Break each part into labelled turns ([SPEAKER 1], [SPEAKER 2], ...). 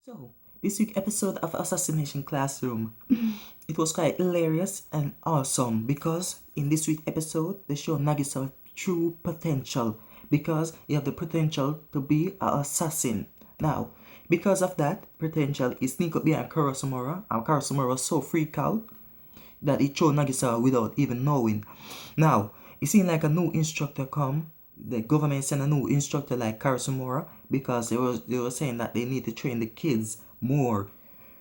[SPEAKER 1] So, this week episode of Assassination Classroom, it was quite hilarious and awesome because in this week episode, they show Nagisa's true potential because he have the potential to be an assassin. Now, because of that potential, he sneak up behind Karasumura and Karasumura was so freaked out that he chose Nagisa without even knowing. Now, it seemed like a new instructor come. The government sent a new instructor like Karasumura because they were saying that they need to train the kids more.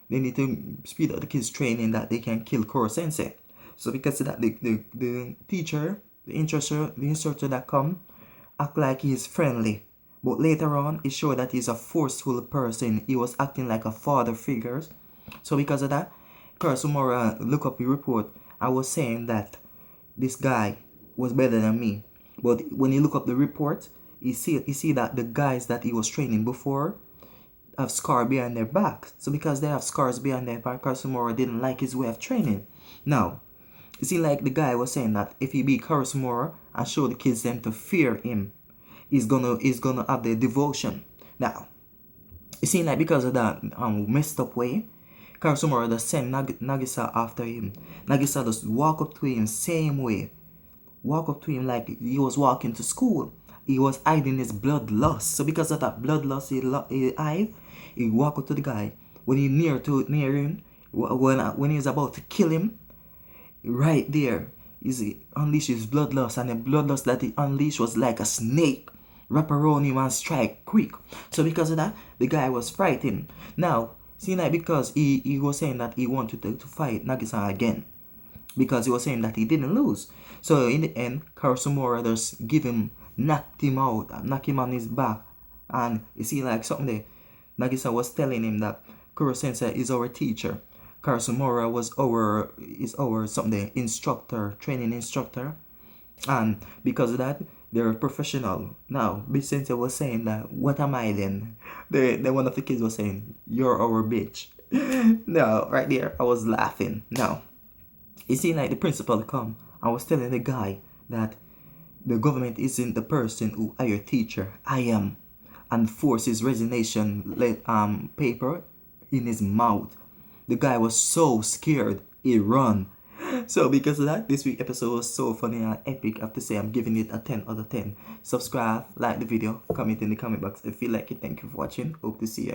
[SPEAKER 1] They need to speed up the kids' training that they can kill Koro Sensei. So because of that, the teacher, the instructor that come act like he's friendly. But later on, it showed that he's a forceful person. He was acting like a father figure. So because of that, Karasumura look up the report. I was saying that this guy was better than me. But when you look up the report, you see that the guys that he was training before have scars behind their back. So because they have scars behind their back, Karasumura didn't like his way of training. Now, you see, like the guy was saying that if he beat Karasumura and show the kids them to fear him, he's gonna have their devotion. Now, it seems like because of that messed up way, Karasumura just send Nagisa after him. Nagisa just walk up to him same way. Walk up to him like he was walking to school. He was hiding his bloodlust. So because of that bloodlust he hide, he walk up to the guy. When he near him, when he's about to kill him, right there, he unleashed his bloodlust, and the bloodlust that he unleashed was like a snake. Wrap around him and strike quick. So because of that, the guy was frightened. Now, see, like because he was saying that he wanted to fight Nagisa again. Because he was saying that he didn't lose. So in the end, Karasumura just knocked him out, knocked him on his back. And you see like something there. Nagisa was telling him that Kuro Sensei is our teacher. Karasumura is our something instructor, training instructor. And because of that, they're professional. Now, Sensei was saying that, what am I then? The one of the kids was saying, you're our bitch. No, right there, I was laughing. Now, it seemed like the principal come and was telling the guy that the government isn't the person who hired teacher. I am. And forced his resignation paper in his mouth. The guy was so scared, he run. So because of that, this week episode was so funny and epic. I have to say I'm giving it a 10 out of 10. Subscribe, like the video, comment in the comment box if you like it. Thank you for watching. Hope to see you.